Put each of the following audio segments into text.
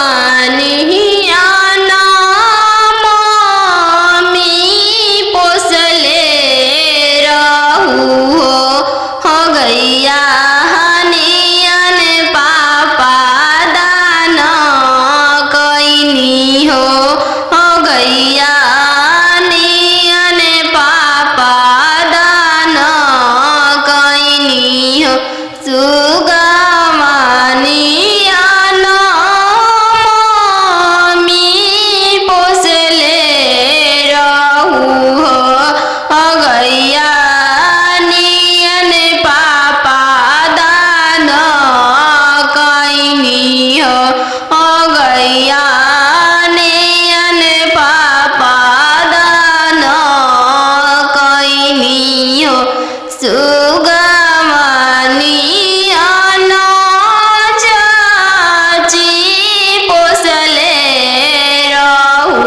सुगमनिया नामी पोसले रहू हो गैया हनियन पापा दान कैनी हो गैया हनियन पापा दान कैनी हो सुगमनिया नामी पोसले रहू हो गैया हनियन पापा दान कैनी हो गैया हनियन पापा दान कैनी हो सुगमनिया चाची पोसले रहू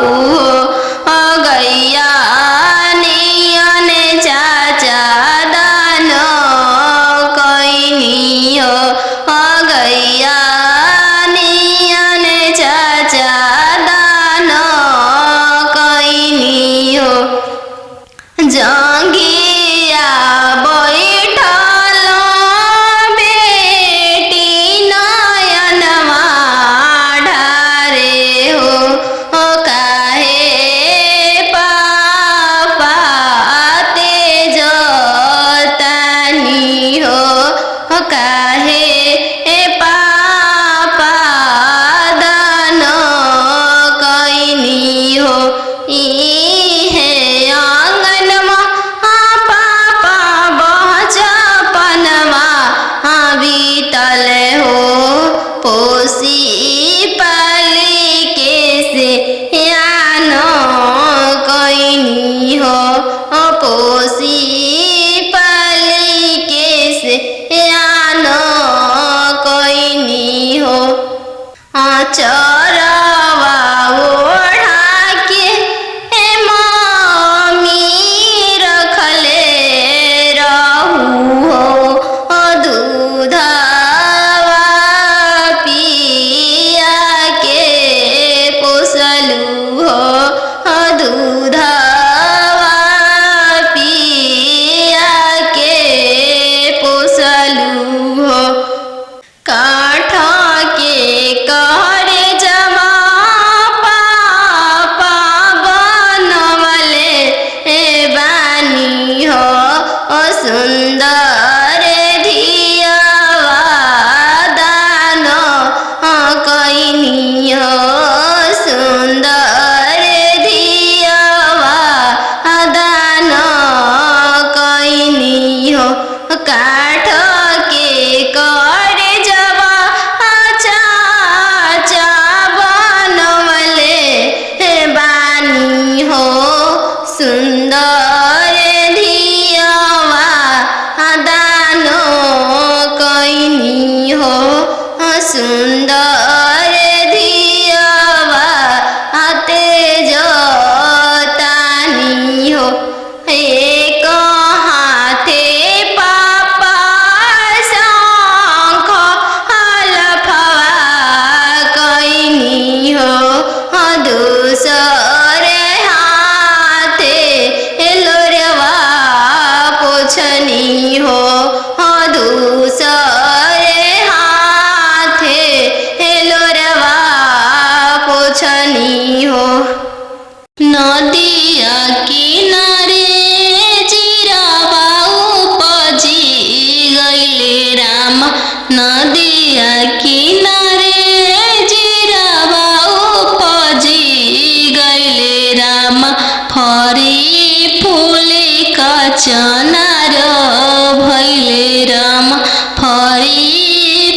हो गैया हनियन चाचा दान कैनी हो गैया हनियन चाचा दान कैनी हो जंगिया बैठल बेटी नयनमा ढारे हो काहे पापा तेज तानी हो काहे पापा दान कैनी हो इहे आंगनमा पापा बचपनमा बीतल हो पोसी पाली के से यान कैनी हो पोसी पाली के से यान कैनी हो चरवा ओढ़ा के मम्मी रखले रहू हो दूधवा पिया के पोसलू हो दूधवा पिया के पोसलू हो काठ के कहरे जमा पापा बनवले बानी हो सुंदर धियावा दान कैनी हो सुंदर धियावा दान कैनी हो काठ के करे जवा चाचा बनवले बानी हो सुंदर धियावा दान कैनी हो सुंदर धियावा तेज तानी हो एक हाथे पापा शंख हलफवा कैनी हो दूसरे हाथे लोरवा पोछनी हो दूसरे हाथे लोरवा पोछनी हो नदिया किनारे चिरवा उपजी गइले राम नदिया किनारे चिरवा उपजी गइले राम फरी फूले कचनार भैले राम फरी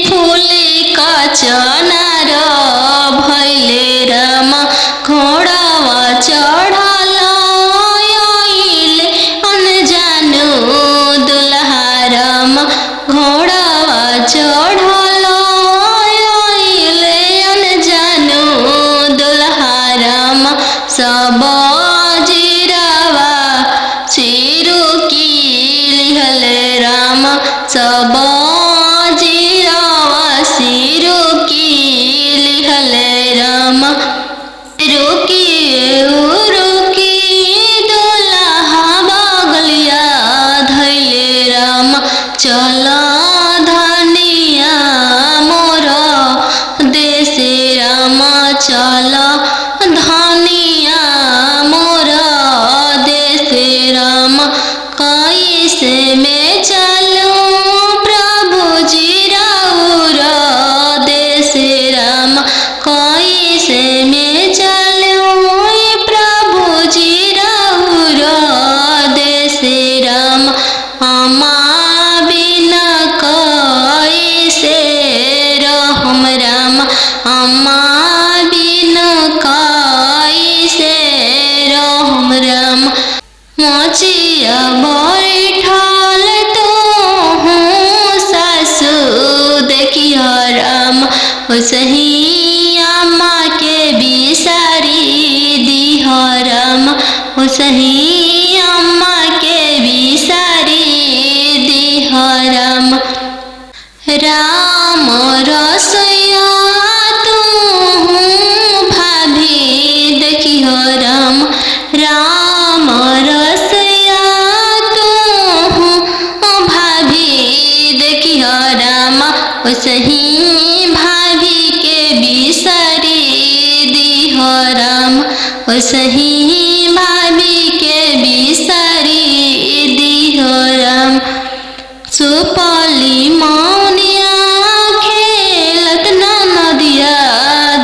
फूले कचनार भैले राम घोड़ावा चढ़ल आइले अनजानु दुल्हा राम घोड़ावा चढ़ल आइले अनजानु दुल्हा राम सब जीरावा चिरू की लिहले राम सब जीरावा सिरू की ओसही अम्मा के बिसारी दिह राम ओसही अम्मा के बिसारी दिह राम राम रसैया तू भाभी देखिह राम राम रसैया तू भाभी देखिह राम ओसही भाभी के बिसारी दिह राम ओसही भाभी के बिसारी दिह राम सुपली मौनिया खेलत नदिया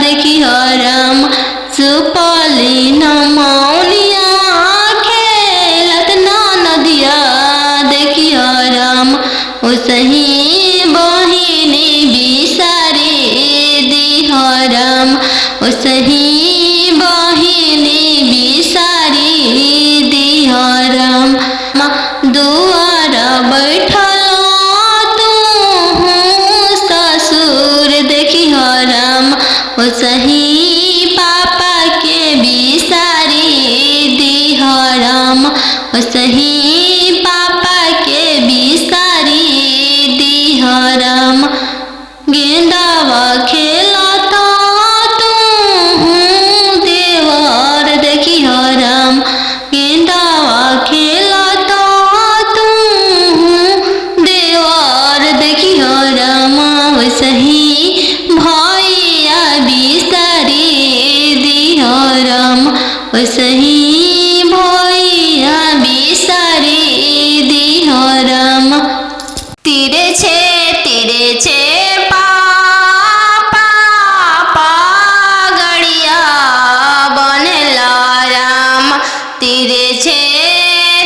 देखिह राम सुपली मौनिया खेलत नदिया देखिह राम ओसही बहिनी बिसारी दिह राम ओसही बहिनी बिसारी दिह राम दुआर बैठल ससुर देखिह राम ओसही पापा के बिसारी दिह राम ओसही पापा के बिसारी दिह राम गेंदावा खेलत तू देवर देखिह राम गेंदावा खेलत तू देवर देखिह राम ओसही भैया बिसारी दिह राम ओसही भैया बिसारी दिह राम तीरे छे पापा गड़िया बनेला राम तीरे छे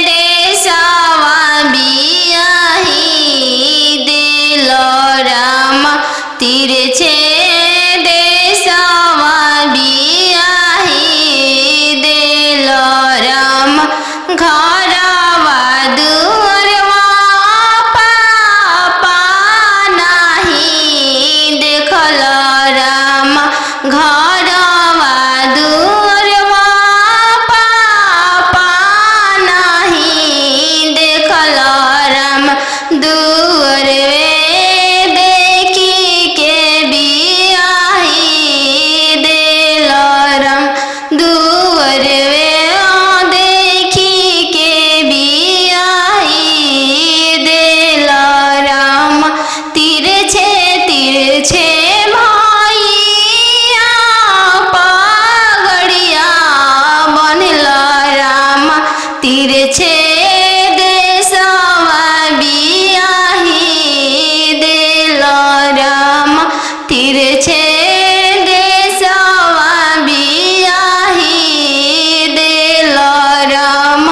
देशवा बियाही दिल राम तीरे छे देशवा बियाही दिल राम घरवा दुअरवा पापा नाही देखल राम घरवा दुअरवा पापा नाही देखल राम दुअरवे देखी के बियाही दिल राम दुअरवे देखी के बियाही दिल राम तीरे छे भैया पगड़िया बनल राम तीरे छे देशवा बियाही दिल राम तीरे छे देशवा बियाही दिल राम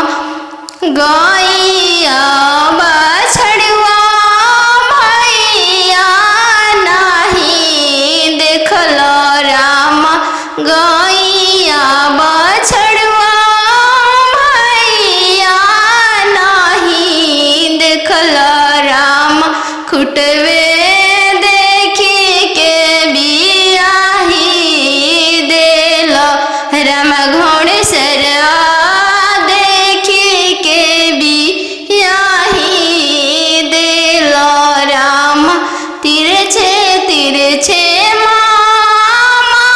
गैया बछड़वा भैया नाही देखल राम गैया बछड़वा भैया नाही देखल राम खुटवे देखी के बियाही दिल राम घोड़सरवा देखी के बियाही दिल राम तीरे छे मामा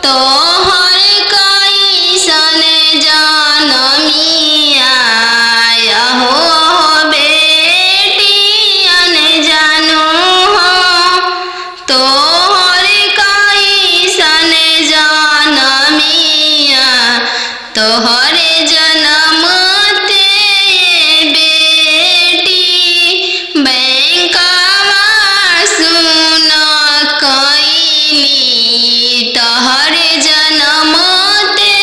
तोहर कैसन जनमिया हो बेटियन जानू हो, तोहर कैसन जनमिया तोहर जनम ते बेटी बैंकवा सुन कैनी, तोहर जनम ते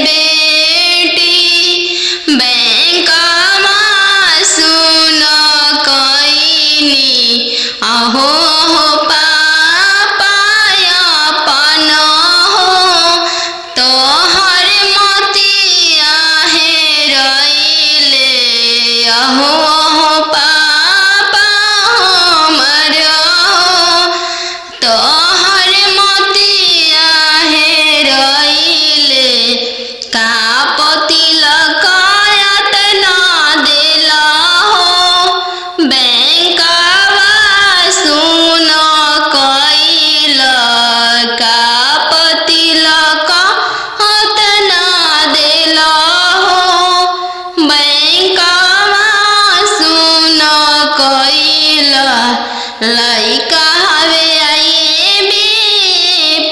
बेटी बैंकवा सुन कैनी, अहो पापा अपन हो तोहर मोतिया हेरैले, अहो पापा हमर हो तोहर मोतिया हेरैले, का तिलक एतना देला हो बैंकवा सुन कैल, का तिलक एतना देला हो बैंकवा सुन कैल, लइका हवे आईबी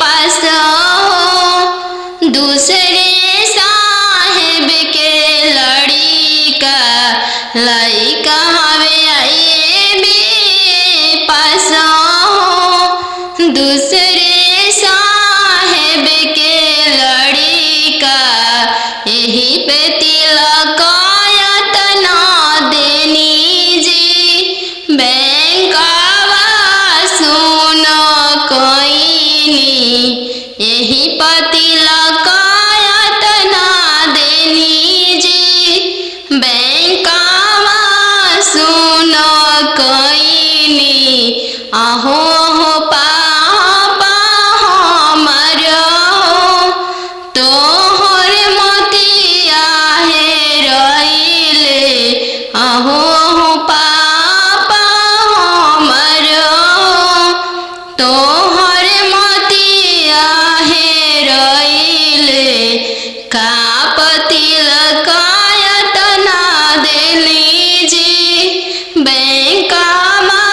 पास हो दूसरे साहेब के लड़िका, लइका हवे आईबी पास हो दूसरे साहेब के लड़िका, यही पे तिलक एतना देनी जी बैंकवा सुन कैनी, यही पे तिलक एतना देनी जी बैंकवा सुन कैनी, अहो पापा हमर हो तोहर मोतिया हेरैले, अहो पापा हमर हो तोहर मोतिया हेरैले, का तिलक एतना देली जी बैंकवा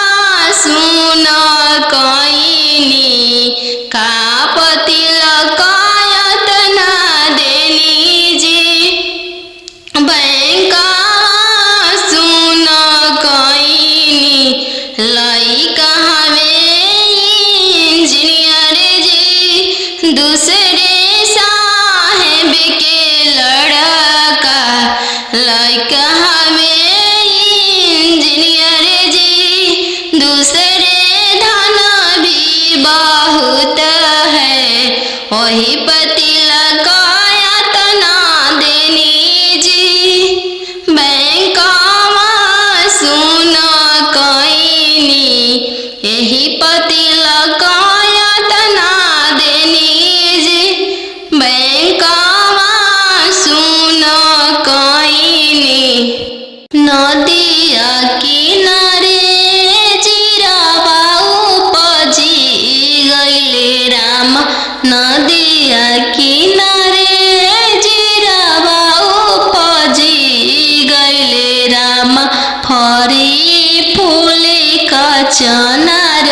सुन कैनी, का तिलक एतना देली जी बैंकवा सुन कैनी, लइका हवे इंजीनियर जी दूसरे साहेब के लड़का, लइका हवे इंजीनियर जी दूसरे धन भी बहुत है, वही तिलक एतना देनी जी बैंकवा सुन कैनी, यही तिलक एतना देनी जी बैंकवा सुन कैनी, नदिया किनारे जीरावा उपजी गइले राम, नदिया किनारे जीरावा उपजी गइले राम, फरी फूले का चनार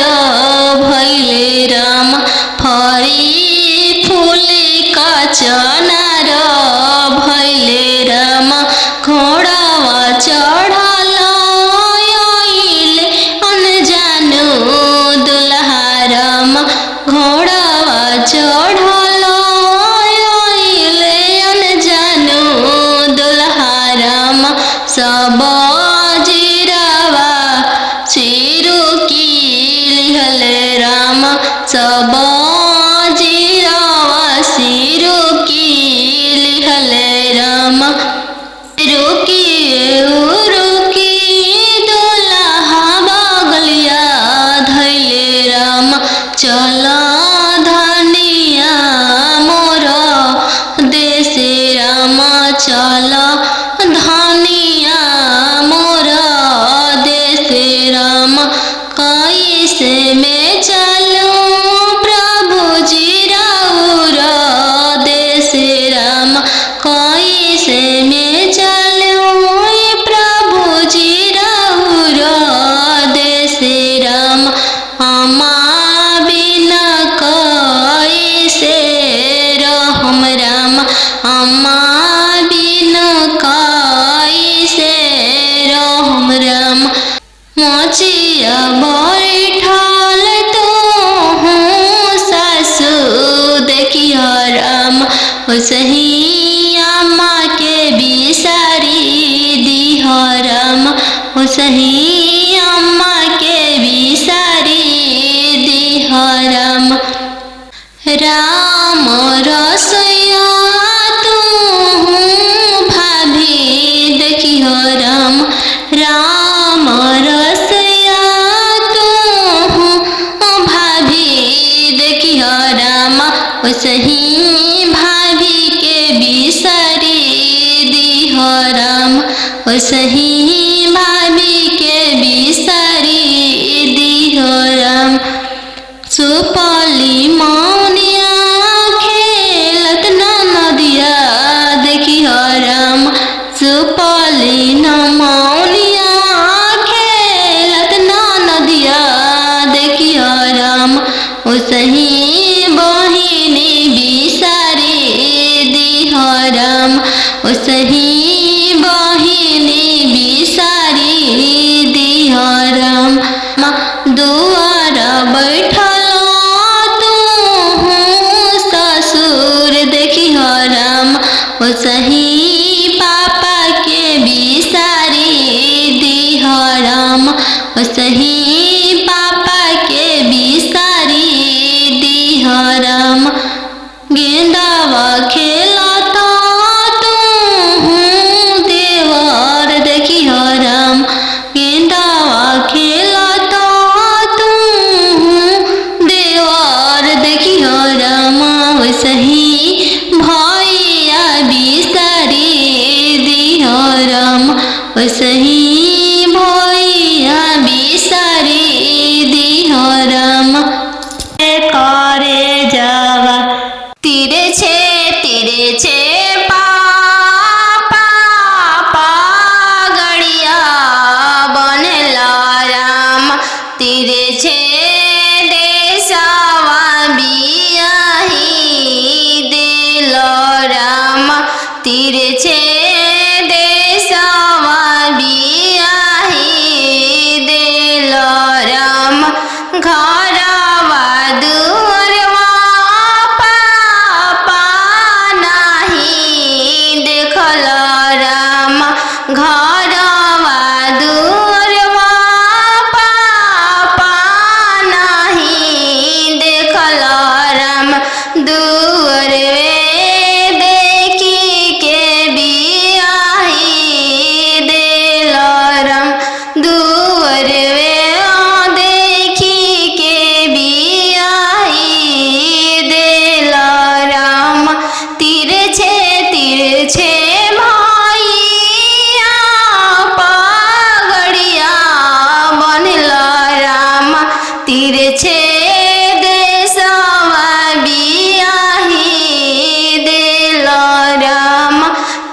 भइले राम, फरी फूले का चनार भइले राम, घोड़ावा चढ़ल आइले अनजानो दुल्हा राम, घोड़ावा चढ़ल आइले अनजानो दुल्हा राम, सब जीरावा चिरुकी लिहले राम, सब जीरावा सिरुकी लिहले राम, रुकी रुकी दुल्हा बगलिया धैले राम, चल धनिया मोर देशे राम, चल धनिया मोर देशे राम, कैसे में चलूं प्रभु जी राउर राम रसैया तू भाभी देखी हो राम राम रसैया तू भाभी देखी हो राम सही भाभी के बिसरी दी हो राम सही भाभी के बिसरी दी हो राम सुपली मौनिया खेलत नदिया देखी हो राम सुपली मौनिया खेलत नदिया देखी हो राम सही बहिनी बिसरी दी हो राम सही बहिनी बिसरी दी हो राम दुआर बैठल ससुर देखी हो राम सही पापा के बिसारी दी हो राम सही पापा के बिसारी दी हो राम गेंदावा खेलता तू देवर देखी हो राम गेंदावा खेलता तू देवर देखी हो राम सही भैया बिसरी दी हो राम सही भैया बिसरी दी हो राम करे जावा तीरे छे पापा गड़िया बनेला राम तीरे छे देशवा बियाही देलो राम तीरे छे देशवा बियाही देलो राम घरवा दुअरवा पापा नाही देखल राम घरवा दुअरवा पापा नाही देखल राम दुअरवे देखी के बियाही देल राम दुअरवे देखी के बियाही देल राम तीरे छे भैया पगड़िया बनल राम तीरे छे देशवा बियाही देल राम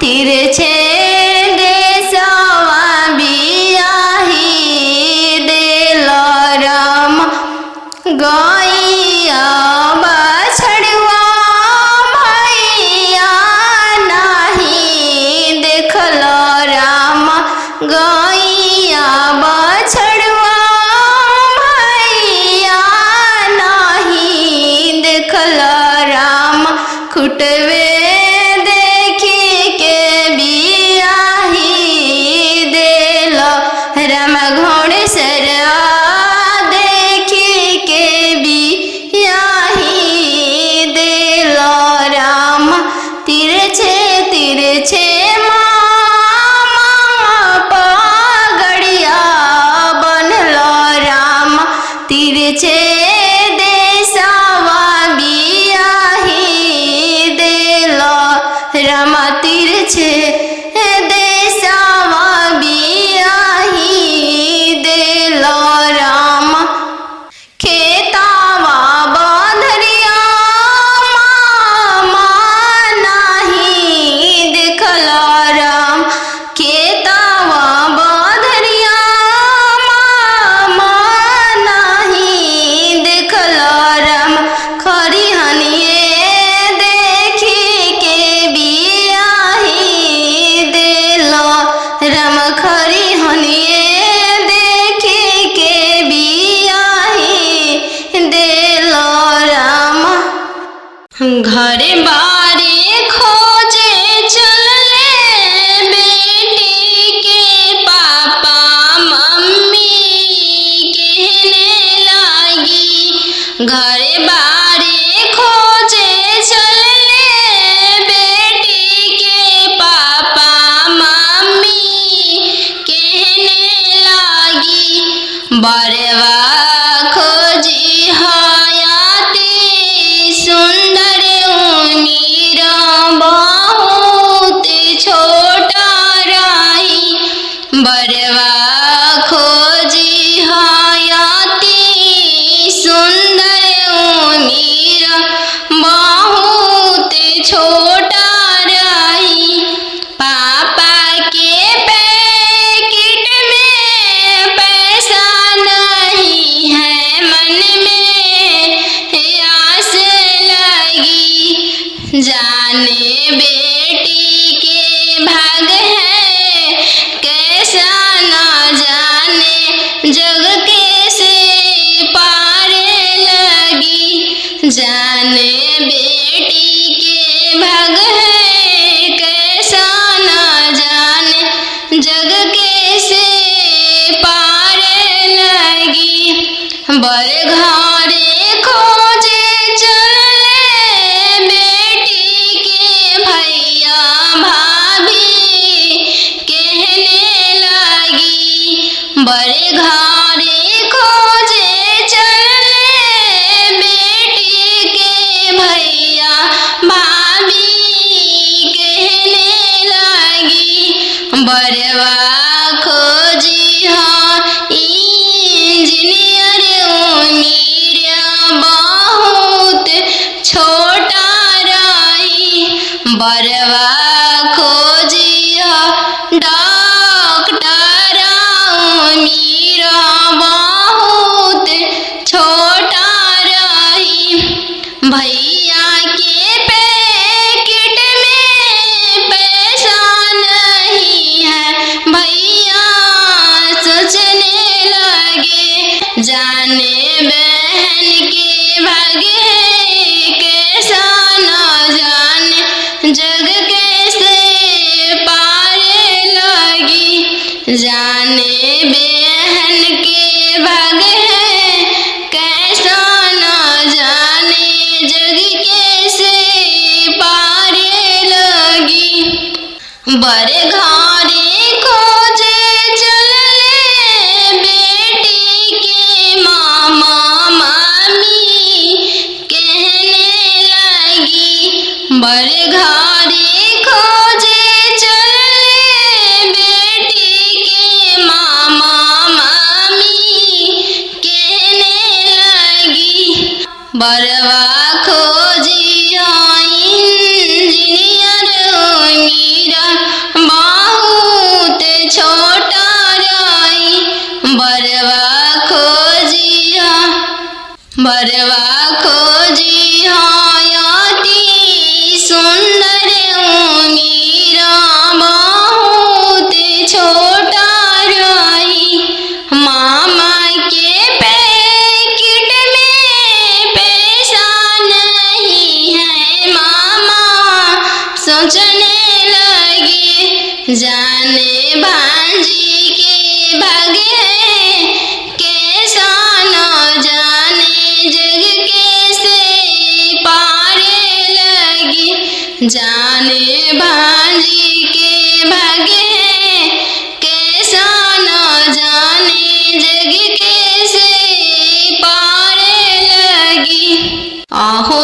तीरे छे देशवा बियाही देल राम गैया बछड़ुआ भैया नाही देखल राम गैया बछड़ुआ भैया नाही देखल राम खुटवे देखी के बियाही देल राम घोड़सर देखी के बियाही देल राम तीरे छे मामा पगड़िया बनल राम तीरे छे देशवा बियाही देल राम तीरे छे देशवा बियाही देल राम खेतावा बंधरिया मामा नाही देखल राम खेतावा बंधरिया मामा नाही देखल राम खरी हनिए देखी के बियाही देल राम खरी हनिए देखी के बियाही देल राम घरे बारे खोजे चलले बेटी के पापा मम्मी कहने लगी घरे बारे खोजे चलले बेटी के पापा मम्मी कहने लागी बरवा खोजी हयाती सुंदर उमीर बहुत छोटा रही बरवा खोजी हयाती सुंदर उमीर बहुत छोटा रही पापा के पैकेट में पैसा नहीं है मन में आस लगी जाने बेटी के भाग है कैसा न जाने जग कैसे पार लगी जाने बेटी के भाग है कैसा न जाने जग कैसे पार लगी बर घरे खोजे चलले बेटी के भैया भाभी कहने लगी बर घरे खोजे चलले बेटी के भैया भाभी कहने लगी बरवा खोजी हाँ इंजीनियर उमीर बहुत छोटा रही बरवा खोजी हाँ डॉक्टर उमीर बहुत छोटा रही भैया के पैकेट में पैसा नहीं है भैया सोचने लगे जाने बहन के भागे कैसा न जाने जग कैसे पार लगी जाने बहन के भागे कैसा न जाने जग कैसे पार लगी बर घरे खोजे चलले बेटी के मामा मामी कहने लगी बर घरे खोजे चलले बेटी के मामा मामी कहने लगी बरवा खोजी इंजीनियर उमीर बहुत छोटा रही बरवा खोजी हयाती सुंदर उमीर बहुत छोटा रही मामा के पैकेट में पैसा नहीं है मामा सोचने लगे जाने भांजी के भागे कैसा न जाने जग कैसे पार लगी जाने भांजी के भागे कैसा न जाने जग कैसे पार लगी आहो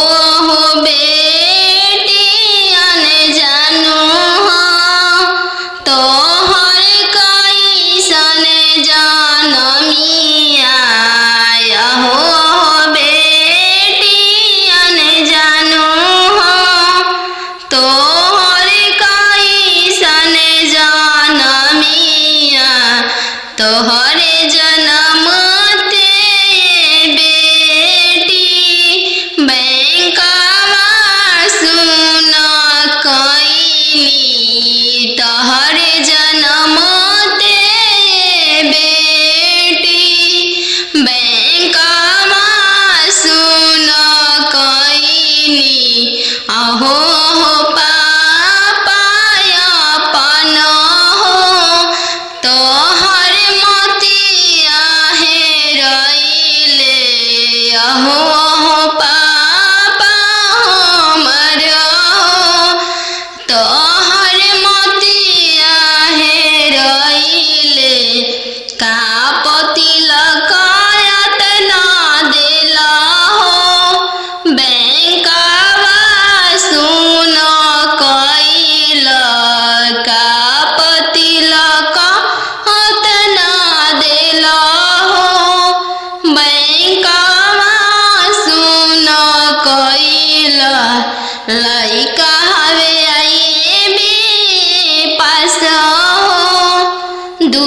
हो बेटी अन जानू हाँ तो हर कोई सन जानमिया हो बेटी अन जानू हाँ तो हर कोई सन जानमिया तोहरे जन्म ते बेटी बैंक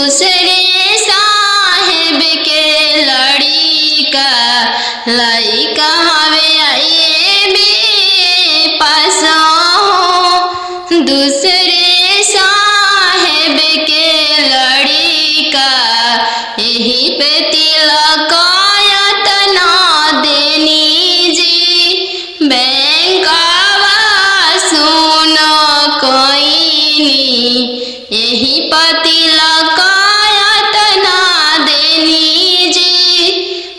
दूसरे साहेब के लड़का लइका हवे आइए बे पास हो। दूसरे साहेब के लड़का यही पे तिलक तना देनी जी। बैंकवा सुन कोइनी यही तिलक तना देनी जी।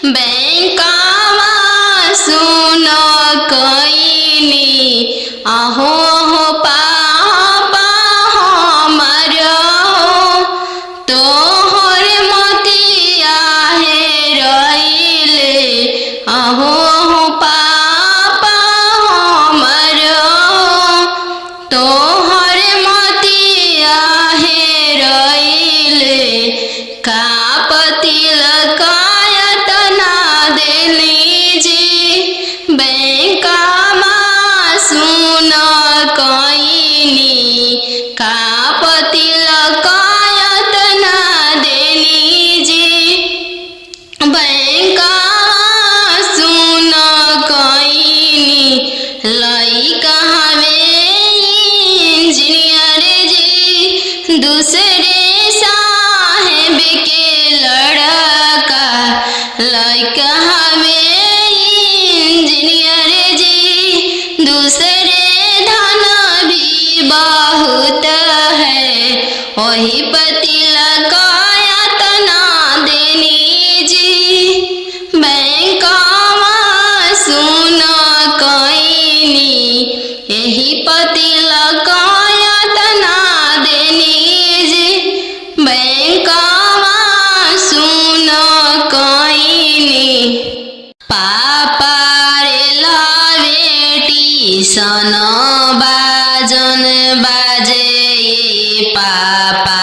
बैंकवा सुन कोइनी आहो हो पापा हमरो तोहर मोतिया है रइले। आहो हो पापा हमरो तोहर मोतिया है रइले। का तिलक तना देली जी। बैंकवा सुन कोइनी का तिलक तना देली जी। बैंकवा सुन कोइनी लइका हवे इंजीनियर जी। दूसरे साहेब के लड़का लइका हवे इंजीनियर जी। दूसरे धन भी बहुत है वही तिलक तना देनी जी। बैंकवा सुन कोइनी यही तिलक तना देनी जी। बैंकवा सुन कोइनी पापा रे लावेटी सन बाजन बाजे ये पापा।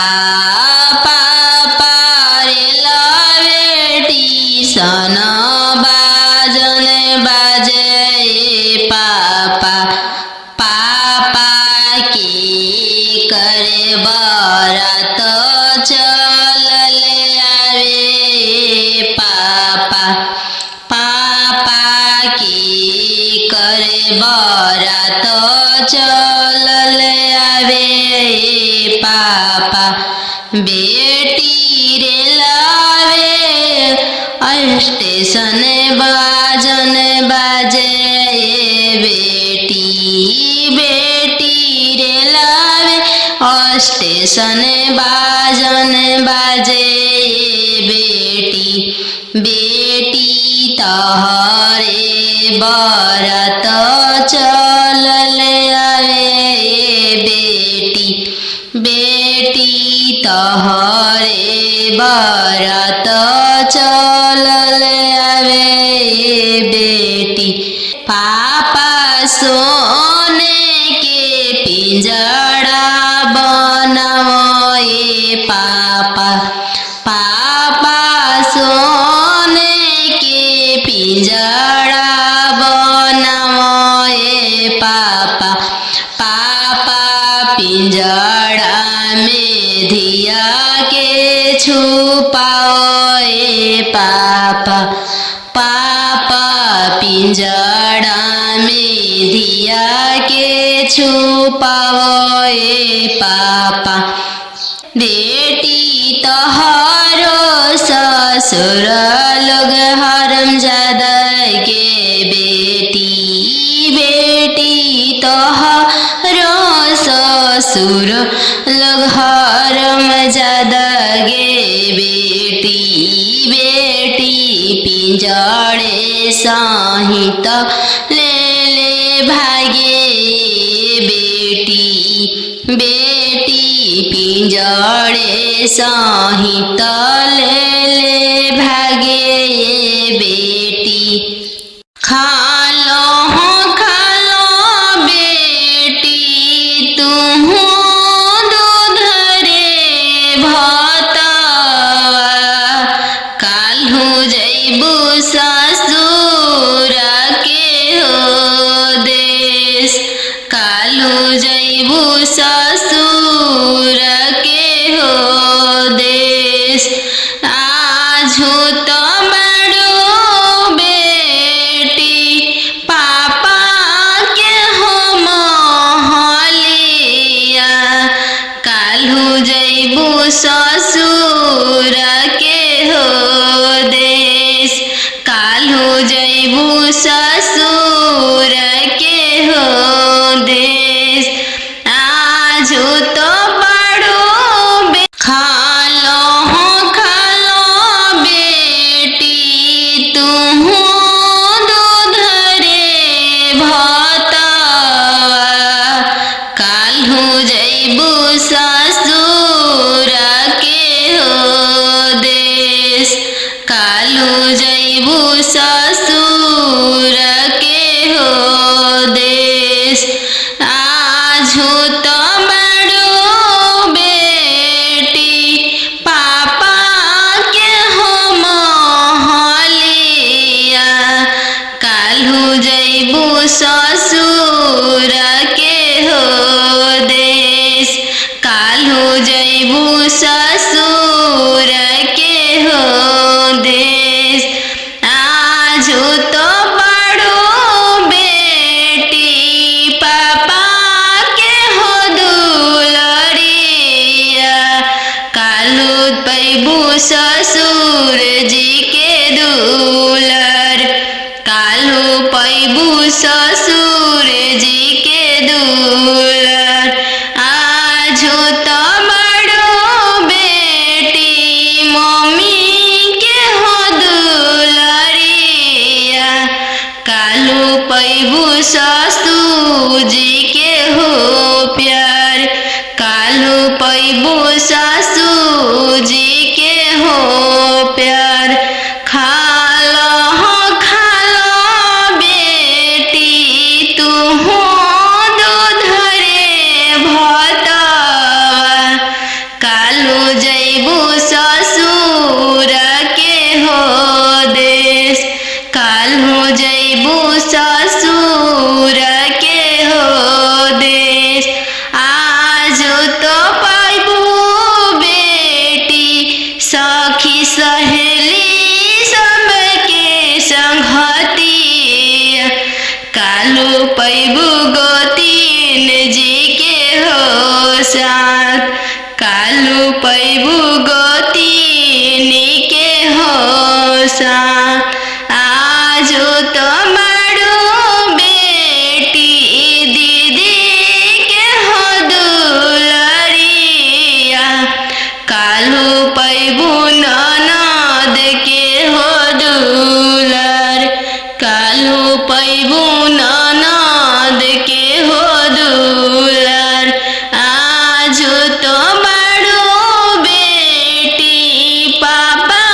पापा रे लावेटी सन बाजन बाजे ये पापा। पापा की करे बरात चलले आवे पापा। पापा की करे बरात चलले आवे पापा। बेटी रे लावे स्टेशन बाजन बाजे बेटी। बेटी रे लावे स्टेशन बाजन बाजे बेटी। बेटी तोहरे बरात चलले आवे बेटी। बेटी तोहरे बरात चलले आवे बेटी। पापा सोने के पिंजड़ा बनाओ ये पापा। पापा सोने के पिंजड़ा बनाओ ये पापा। पापा पिंजड़ा में धिया के छुपाओ ये पापा। पापा पिंजड़ा में धिया के छुपाओ ये पापा। बेटी तोहरो ससुर लोग हरामजादा के बेटी। बेटी तोहरो ससुर लोग हरामजादा गे बेटी। बेटी पिंजड़े सहित ले ले भागे बेटी। बेटी पिंजड़े सहित ले ले भागे बेटी। खालो बेटी तुम दूध रे भातवा। काल्हू जइबू ससुर के हो देश। काल्हू जइबू ससुर के हो देश। ससुर के हो देश, काल्हू जैबू ससुर के हो देश। आजू तो बड़ो खालो बेटी तुहू दूध रे भातवा, काल्हू जैबू ससुर के हो देश, काल्हू जैबू ससुर के हो देश। आजू तो बड़ो बेटी पापा के हो महलिया, काल्हू जैबू ससुर के हो देश, काल्हू जैबू ससुर के हो देश। आजू तो बड़ो बेटी पापा के हो दुलरिया, काल्हू पैबू ससुर जी के दुलर, काल्हू पैबू ससुर जी के दुलर। आजू तो बड़ो बेटी मम्मी के हो दुलरिया, काल्हू पैबू ससुर जी के हो प्यार, काल्हू पैबू ससुर जी के हो प्यार। खालो बेटी तुहू दूध रे भातवा, काल्हू जैबू ससुर के हो देश, काल्हू जैबू ससुर के हो देश। आजू तो पैबू बेटी सखी सहेली सबके संगतिया, काल्हू पैबू गोतीन जी के हो साथ, काल्हू पैबू गोतीन के हो साथ। आजू तो बड़ो बेटी दीदी के हो दुलरिया, काल्हू पैबू ननद के हो दुलर, काल्हू पैबू ननद के हो दुलर। आजू तो बड़ो बेटी पापा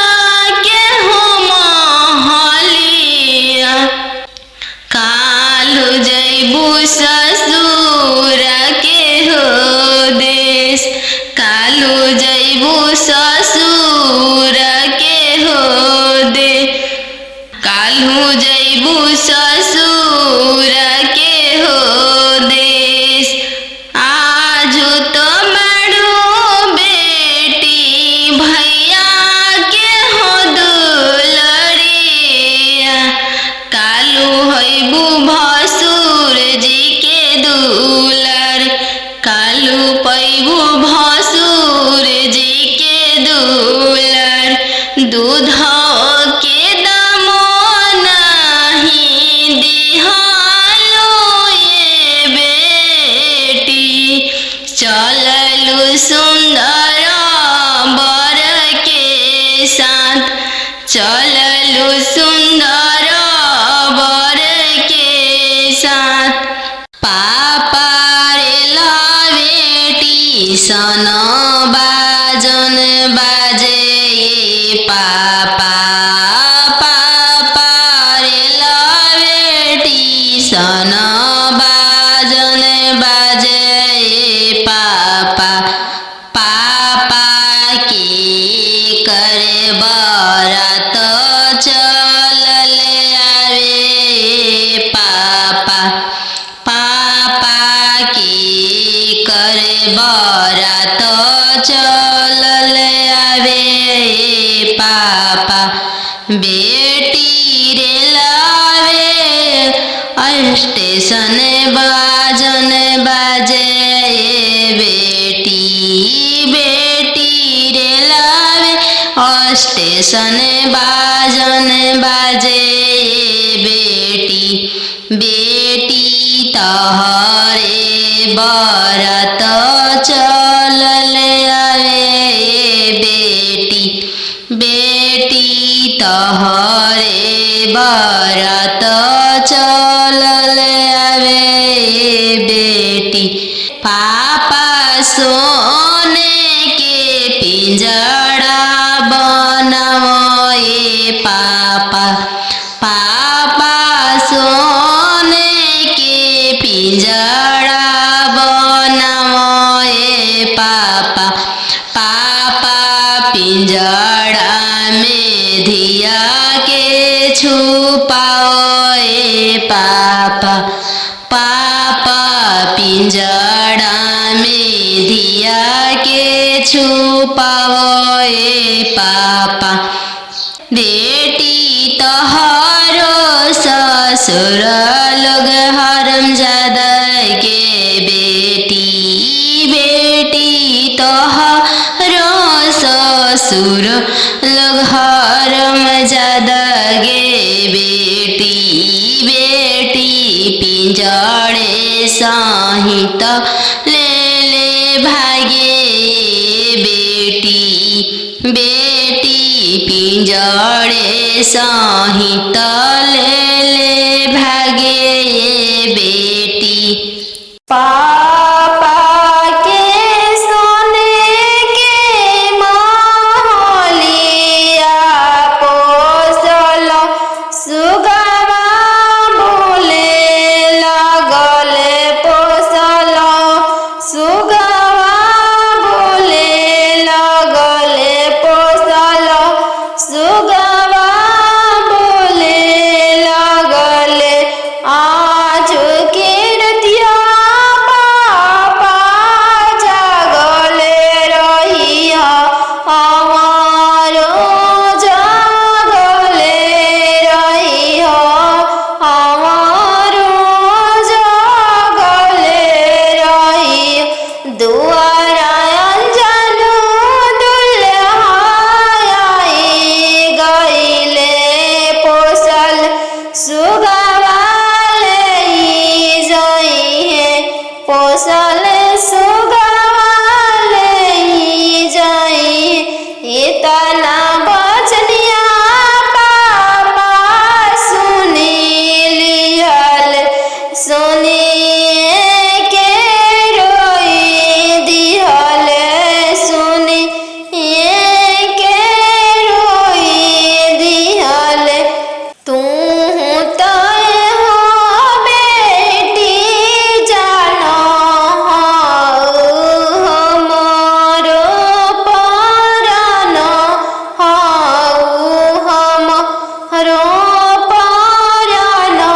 के हो महलिया, काल्हू जैबू ससुर के हो देश, काल्हू जैबू ससुर के हो देश, काल्हू जैबू ससुर के हो देश। आजू तो बड़ो बेटी भैया के हो दुलरिया, काल्हू हैबू भसुर जी के दुलर, काल्हू पैबू भसुर जी के दुलर। दूध के दामो नहीं दिहालो ये बेटी, चललू सुंदर बर के साथ, चललू सुंदर बर के साथ। पापा रे ला बेटी सन बाजन बाजे पापा, पापा रे ला बेटी सन बाजन बाजे पापा, पापा की करे बरात चलले आवे पापा, पापा की करे बरात चलले आवे पापा। बेटी रे लावे स्टेशन बाजन बाजे बेटी, बेटी स्टेशन बाजन बाजे बेटी बेटी तहरे बरात चलल आवे बेटी बेटी तहरे बरात चलल आवे बेटी पापा सोने के पिंजड़ा बनाओ पापा पापा सोने के पिंजड़ा बनाओ पापा पापा पिंजड़ा में धिया के छुपाओ पापा पापा पिंजड़ा में धिया के छुपाओ पापा बेटी तोहरो ससुर लोग हरामजादा के बेटी बेटी तोहरो ससुर लोग हरामजादा गे बेटी बेटी पिंजड़े सहित ले भागे बेटी बेटी पिंजड़े सहित ले भागे बेटी पापा के सोने के महलिया पोसल सुगवा बोले लगल पोसल सुगवा बोले लगल पोसल सुगवा बोले लगल आज के रतिया पापा जागल रहिया हमारो जागल रहिया हमारो जागल रहिया दुआरा अंजनु दुल्हा आई गईले पोसल सुगवा ले जाइए पोसल सुगवा ले जाइए इतना बचनिया पापा सुनी लिहल सुनिए के रोई दिहल सुनिए के रोई दिहल तू तो हो बेटी जानो हमारो परानो हमारो परानो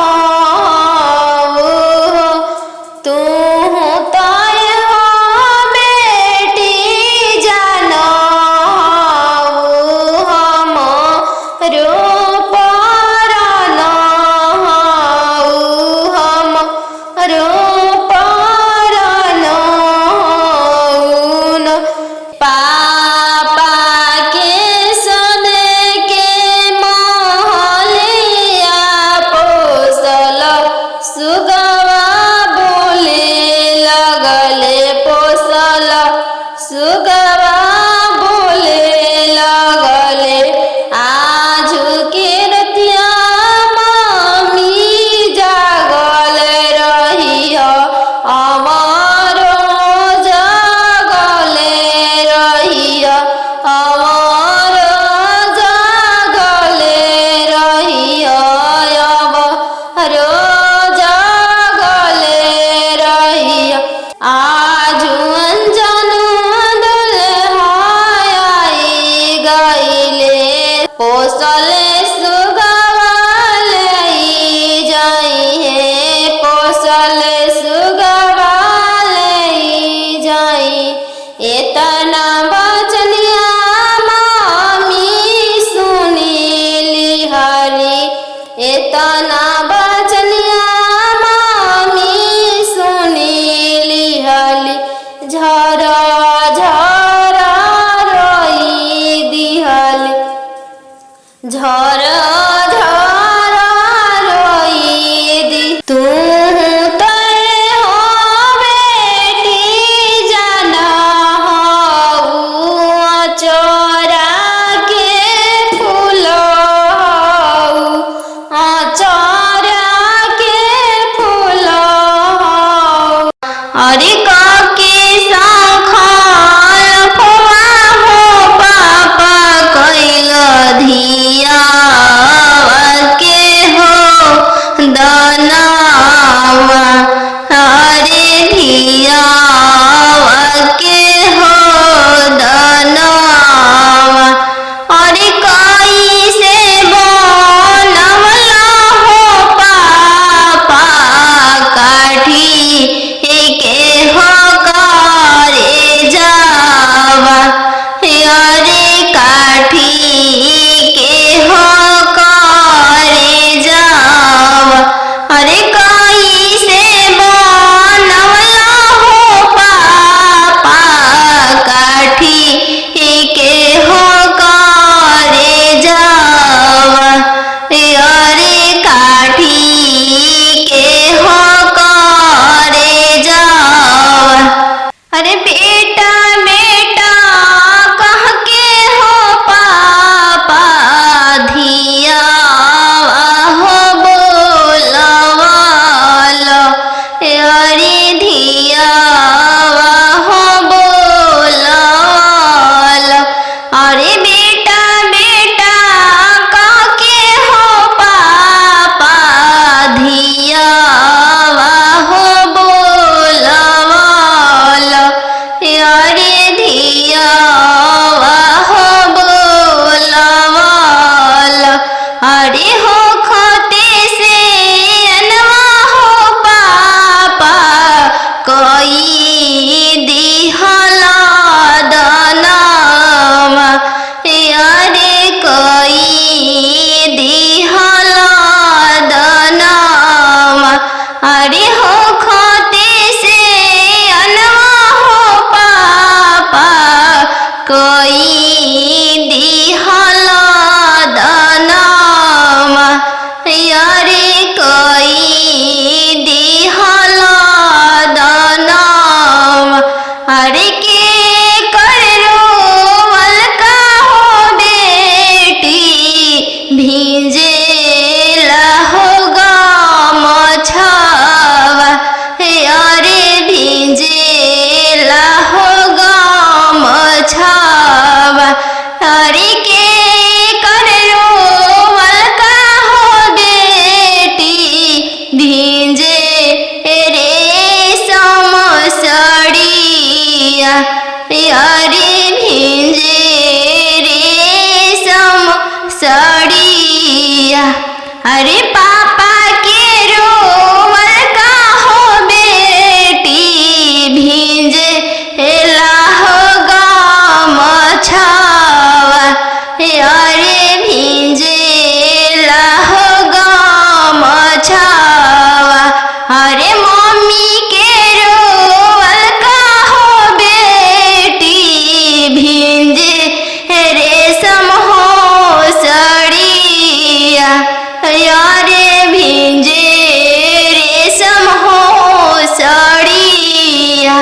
सड़िया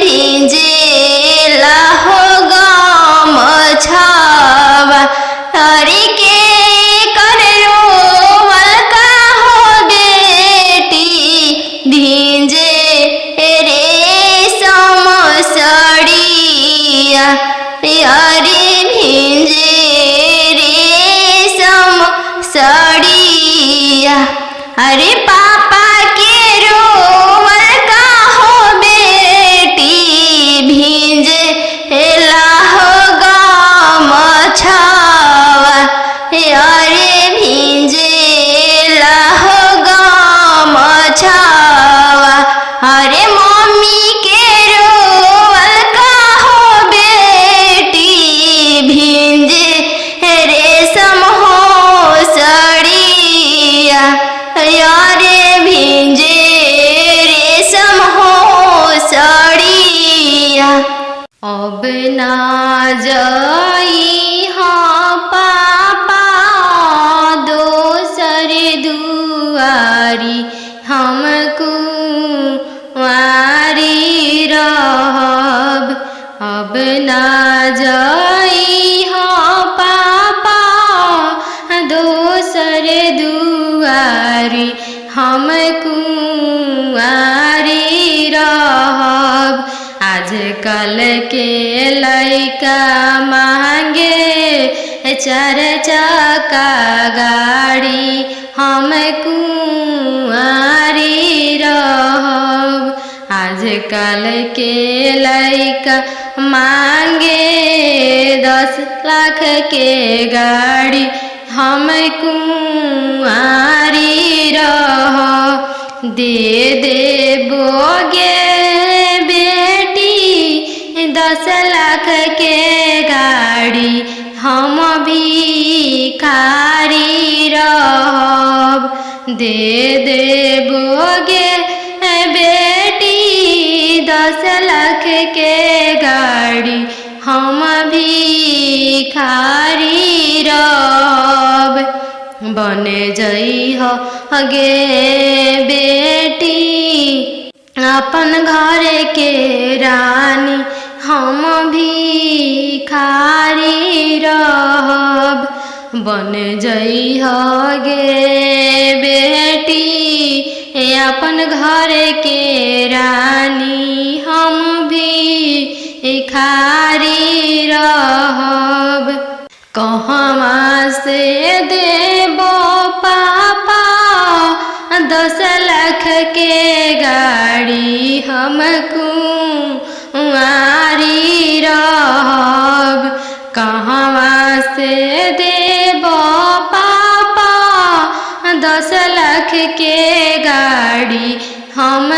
भिजेला हो गमछावा हरि के कर रोवल का हो बेटी भिजे रेशम सड़िया अरे भिजे रेशम सड़िया अरे पापा के रोवल का हो बेटी भिजे हो गमछावा अरे भिजे हो गमछावा अरे मम्मी के रोवल का हो बेटी भिजे रेशम हो सड़िया अरे भिजे रेशम हो सड़िया अब ना जाई हाँ पापा दोसर दुआरी हमको वारी रहब अब ना जाई हाँ पापा दोसर दुआरी हमको वारी रहब आजकल के लइका मांगे 4 चक्का गाड़ी हम कुंवारी रहब आजकल के लइका मांगे 10 लाख के गाड़ी हम कुंवारी रहब दे देबोगे बेटी 10 लाख के गाड़ी हम भिखारी रहब दे देबोगे बेटी 10 लाख के गाड़ी हम भिखारी रहब बन जइह गे बेटी अपन घर के रानी हम भिखारी रहब बन जइह गे बेटी अपन घर के रानी हम भिखारी रहब कहवा से देबो पापा 10 लाख के गाड़ी हम कुंवारी रहब कहवा से देबो पापा 10 लाख के गाड़ी हम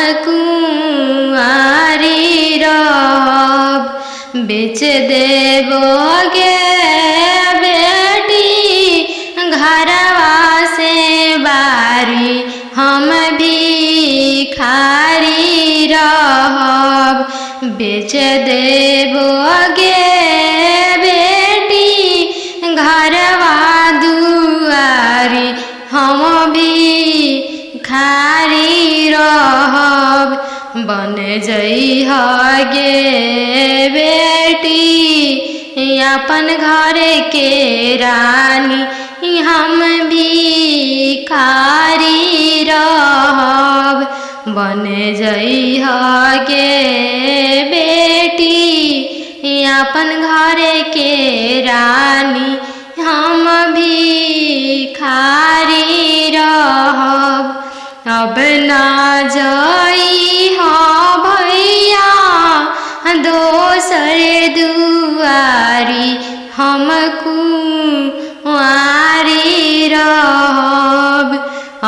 कुंवारी रहब बेच देबोगे बेटी घरवा से बारी हम भिखारी रहब बेच देबोगे बेटी घरवा दुआरी हम भिखारी रहब बन जइह गे बेटी अपन घर के रानी हम भिखारी रहब बन जइह गे बेटी अपन घर के रानी हम भिखारी रहब अब ना जाई हाँ भैया दोसर दुआरी हम कुंवारी रहब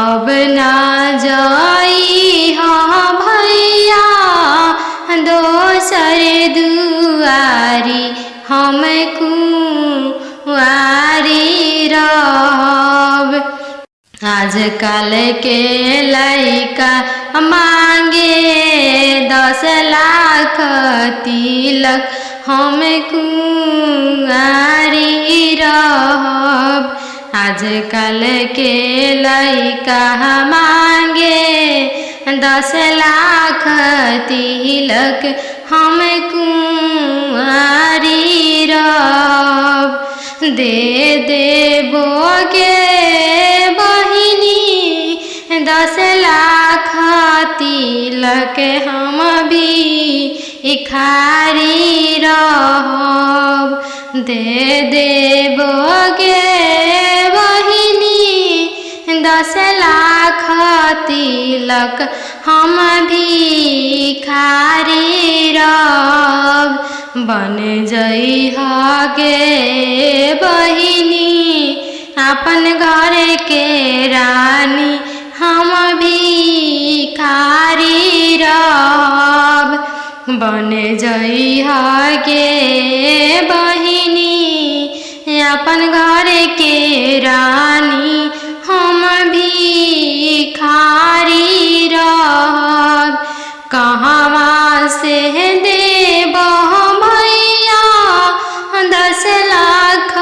अब ना जाई हाँ भैया दोसर दुआरी हम कुंवारी रहब आजकल के लइका मांगे 10 लाख तिलक हम कुंवारी रहब आजकल के लइका मांगे 10 लाख तिलक हम कुंवारी रहब। दे देबोगे बहिनी 10 लाख तिलक हम भिखारी रहब। दे देबोगे बहिनी 10 लाख तिलक हम भिखारी रहब। बन जइहगे बहिनी अपन घर के रानी हम भिखारी रहब। बन जइहगे बहिनी अपन घर के रानी हम भिखारी रहब। कहवा से देब भैया 10 लाख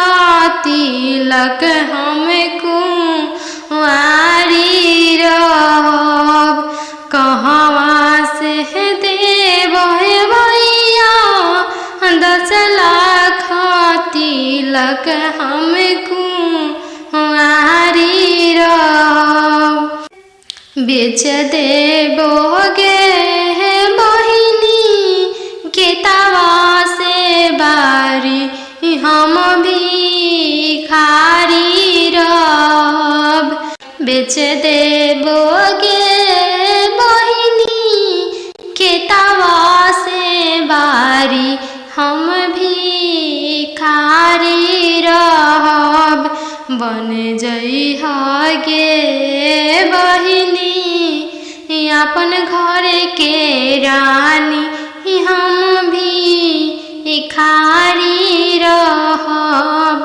तिलक हम कुंवारी रहब। कहवा से देब भैया 10 लाख तिलक हम कुंवारी रहब। बेच देबोगे बहिनी खेतवा से बारी हम भिखारी रहब। बेच देबोगे बहिनी खेतवा से बारी हम भिखारी रहब। बन जइहगे बहिनी अपन घर के रानी हम भिखारी रहब।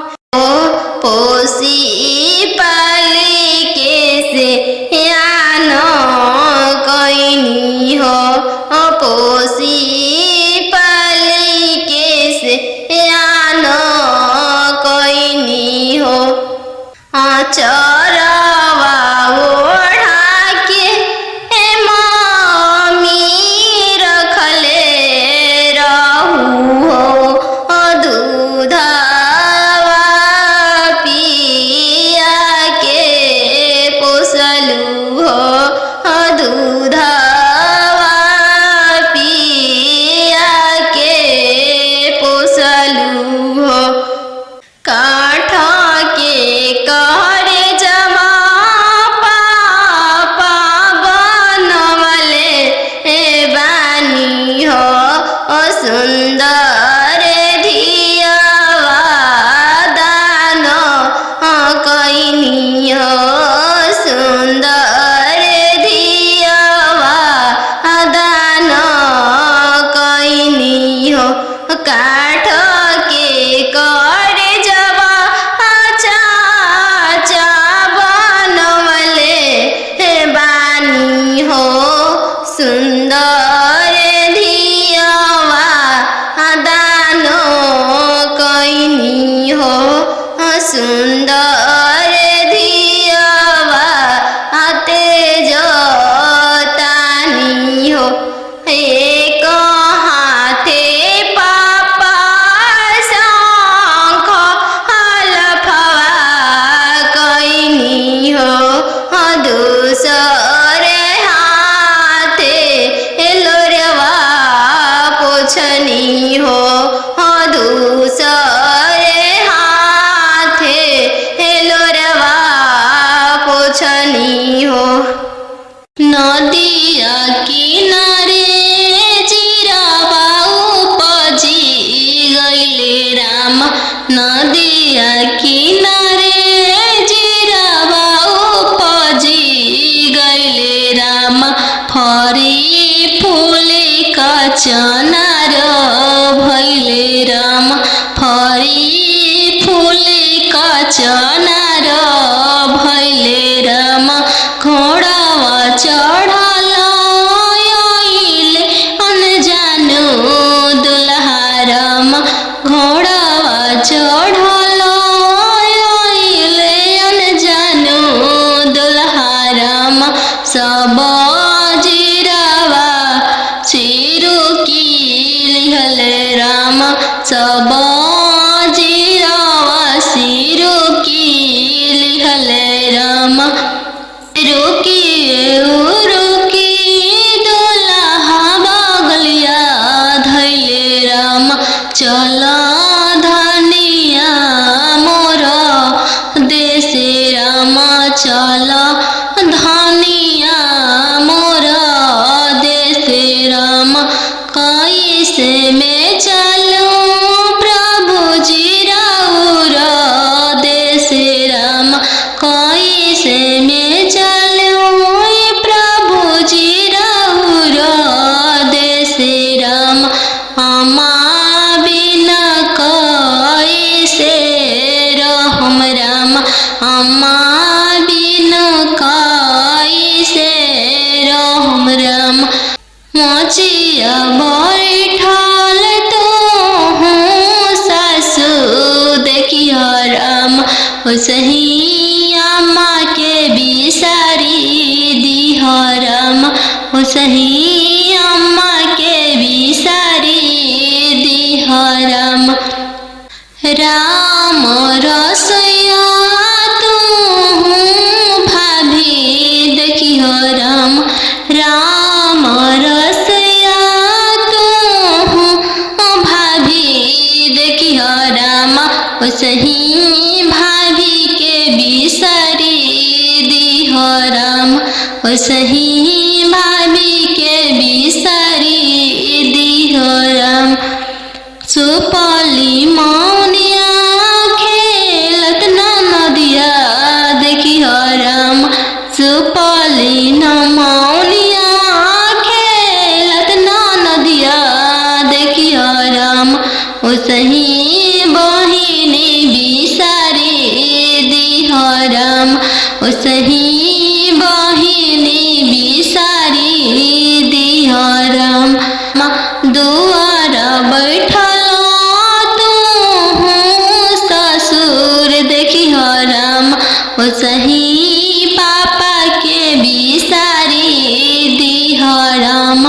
पोसी पाली के से यान कैनी हो। पोसी पाली के से यान कैनी हो। चरवा ओढ़ा के मम्मी रखले रहू हो। दूधवा पिया के पोसलू हो। दूधवा पिया के पोसलू हो। काठ के करे जमा पापा बनवले बानी हो। सुंदर धियावा दान कैनी हो। सुंदर धियावा दान कैनी हो। काठ के करे जवा चाचा बनवले बानी हो। सुंदर धियावा दान कैनी हो। सुंदर धियावा तेज तानी हो। एक हाथे पापा शंख हलफवा कैनी हो। दूसरे हाथे लोरवा पोछनी हो। दूसरे हाथे लोरवा पोछनी हो। नदिया किनारे जीरावा उपजी गइले राम। नदिया किनारे जीरावा उपजी गइले राम। फरी फूले कचनार भइले राम। फरी फूले कचनार भइले राम। घोड़ावा चढ़ल आइले अनजानो दुल्हा राम। घोड़ावा चढ़ल आइले अनजानो दुल्हा राम। सब जी पजिया बैठल तो हूँ सासू देखियो राम ओसही अम्मा के बिसारी दिहो राम ओसही अम्मा के बिसारी दिहो राम। राम रसोइया तू भाभी देखियो राम राम रसोइया तू भाभी देखियो राम ओसही भाभी के बिसारी दिहो राम ओसही भाभी के बिसारी दिहो राम। सुपली मौनिया खेलत नदिया देखियो राम सुपली मौनिया खेलत नदिया देखियो राम ओसही बहिनी बिसारी दिहो राम ओसही बहिनी बिसारी दिहो राम। दुआर बैठल तू ससुर देखियो राम ओसही पापा के बिसारी दिहो राम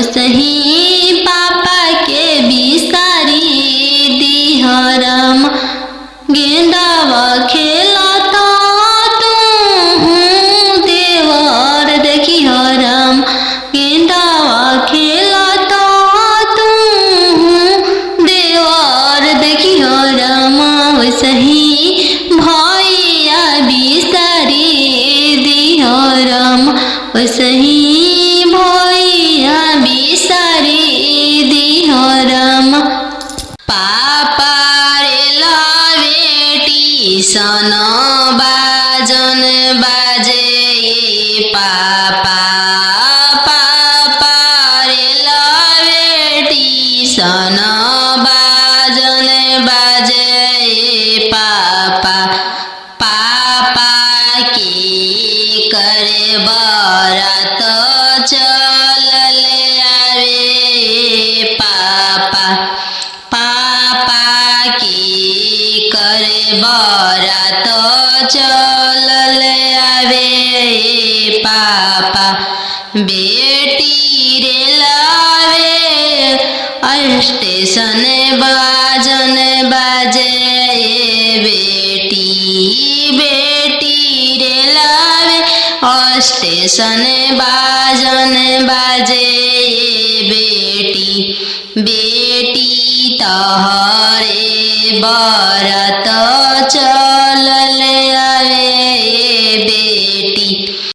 ओसही पापा के बिसारी दिहो राम। गेंदावा खेलता तू देवर देखियो राम गेंदावा खेलता तू देवर देखियो राम ओसही भैया बिसारी दिहो राम ओसही भैया बिसारी दिहो राम। पापा सन बाजन बाजे पापा पापा रे लवेटी सन बाजन बाजे पापा पापा की करे बरात चल आवे पापा पापा की करे बरात चल आवे पापा बेटी रे लावे स्टेशन बाजन बाजे बेटी बेटी रे लावे स्टेशन बाजन बाजे बेटी बेटी तहरे बरत